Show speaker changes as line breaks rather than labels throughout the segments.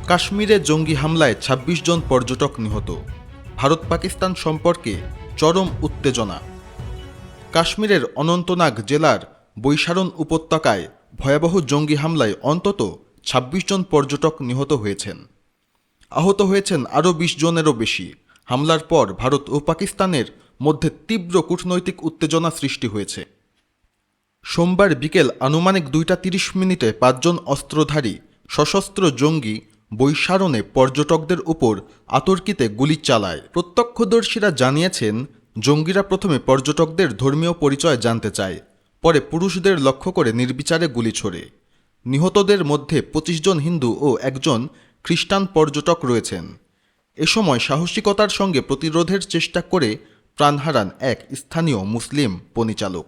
কাশ্মীরে জঙ্গি হামলায় ২৬ জন পর্যটক নিহত। ভারত পাকিস্তান সম্পর্কে চরম উত্তেজনা। কাশ্মীরের অনন্তনাগ জেলার বৈশারণ উপত্যকায় ভয়াবহ জঙ্গি হামলায় অন্তত ২৬ জন পর্যটক নিহত হয়েছেন। আহত হয়েছেন আরও ২০ জনেরও বেশি। হামলার পর ভারত ও পাকিস্তানের মধ্যে তীব্র কূটনৈতিক উত্তেজনা সৃষ্টি হয়েছে। সোমবার বিকেল আনুমানিক ২টা ৩০ মিনিটে ৫ জন অস্ত্রধারী সশস্ত্র জঙ্গি বৈশারণে পর্যটকদের উপর আতর্কিতে গুলি চালায়। প্রত্যক্ষদর্শীরা জানিয়েছেন, জঙ্গিরা প্রথমে পর্যটকদের ধর্মীয় পরিচয় জানতে চায়, পরে পুরুষদের লক্ষ্য করে নির্বিচারে গুলি ছোড়ে। নিহতদের মধ্যে ২৫ জন হিন্দু ও একজন খ্রিস্টান পর্যটক রয়েছেন। এ সময় সাহসিকতার সঙ্গে প্রতিরোধের চেষ্টা করে প্রাণ হারান এক স্থানীয় মুসলিম পরিচালক।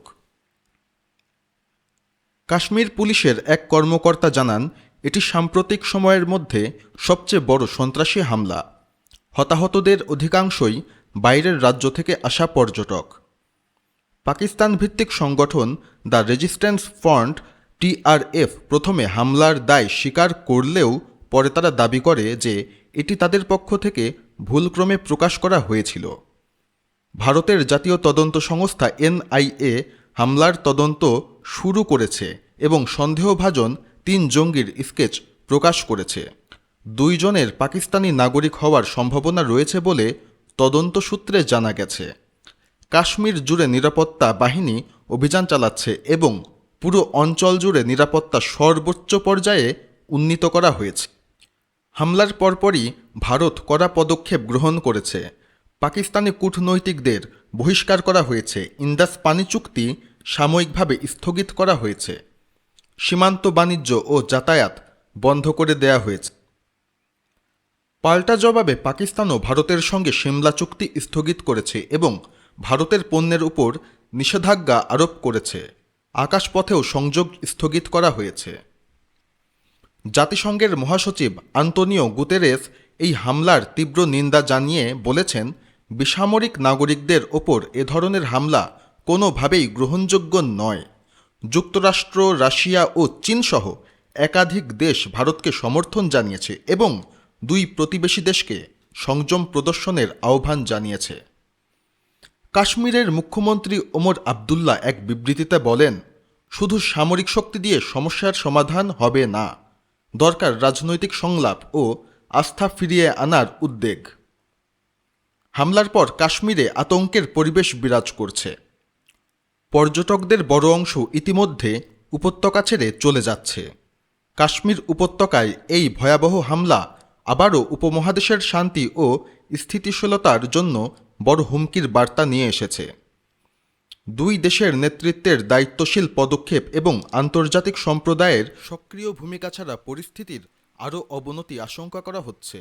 কাশ্মীর পুলিশের এক কর্মকর্তা জানান, এটি সাম্প্রতিক সময়ের মধ্যে সবচেয়ে বড় সন্ত্রাসী হামলা। হতাহতদের অধিকাংশই বাইরের রাজ্য থেকে আসা পর্যটক। পাকিস্তান ভিত্তিক সংগঠন দ্য রেজিস্ট্যান্স ফ্রন্ট TRF প্রথমে হামলার দায় স্বীকার করলেও পরে তারা দাবি করে যে এটি তাদের পক্ষ থেকে ভুলক্রমে প্রকাশ করা হয়েছিল। ভারতের জাতীয় তদন্ত সংস্থা NIA হামলার তদন্ত শুরু করেছে এবং সন্দেহভাজন ৩ জঙ্গির স্কেচ প্রকাশ করেছে। ২ জনের পাকিস্তানি নাগরিক হওয়ার সম্ভাবনা রয়েছে বলে তদন্ত সূত্রে জানা গেছে। কাশ্মীর জুড়ে নিরাপত্তা বাহিনী অভিযান চালাচ্ছে এবং পুরো অঞ্চল জুড়ে নিরাপত্তা সর্বোচ্চ পর্যায়ে উন্নীত করা হয়েছে। হামলার পরপরই ভারত কড়া পদক্ষেপ গ্রহণ করেছে। পাকিস্তানি কূটনৈতিকদের বহিষ্কার করা হয়েছে। ইন্দাস পানি চুক্তি সাময়িকভাবে স্থগিত করা হয়েছে। সীমান্ত বাণিজ্য ও যাতায়াত বন্ধ করে দেয়া হয়েছে। পাল্টা জবাবে পাকিস্তানও ভারতের সঙ্গে সিমলা চুক্তি স্থগিত করেছে এবং ভারতের পণ্যের উপর নিষেধাজ্ঞা আরোপ করেছে। আকাশপথেও সংযোগ স্থগিত করা হয়েছে। জাতিসংঘের মহাসচিব আন্তোনিও গুতেরেস এই হামলার তীব্র নিন্দা জানিয়ে বলেছেন, বেসামরিক নাগরিকদের ওপর এ ধরনের হামলা কোনোভাবেই গ্রহণযোগ্য নয়। যুক্তরাষ্ট্র, রাশিয়া ও চীনসহ একাধিক দেশ ভারতকে সমর্থন জানিয়েছে এবং ২ প্রতিবেশী দেশকে সংযম প্রদর্শনের আহ্বান জানিয়েছে। কাশ্মীরের মুখ্যমন্ত্রী ওমর আবদুল্লাহ এক বিবৃতিতে বলেন, শুধু সামরিক শক্তি দিয়ে সমস্যার সমাধান হবে না, দরকার রাজনৈতিক সংলাপ ও আস্থা ফিরিয়ে আনার উদ্যোগ। হামলার পর কাশ্মীরে আতঙ্কের পরিবেশ বিরাজ করছে। পর্যটকদের বড় অংশ ইতিমধ্যে উপত্যকা ছেড়ে চলে যাচ্ছে। কাশ্মীর উপত্যকায় এই ভয়াবহ হামলা আবারও উপমহাদেশের শান্তি ও স্থিতিশীলতার জন্য বড় হুমকির বার্তা নিয়ে এসেছে। ২ দেশের নেতৃত্বের দায়িত্বশীল পদক্ষেপ এবং আন্তর্জাতিক সম্প্রদায়ের সক্রিয় ভূমিকা ছাড়া পরিস্থিতির আরও অবনতি আশঙ্কা করা হচ্ছে।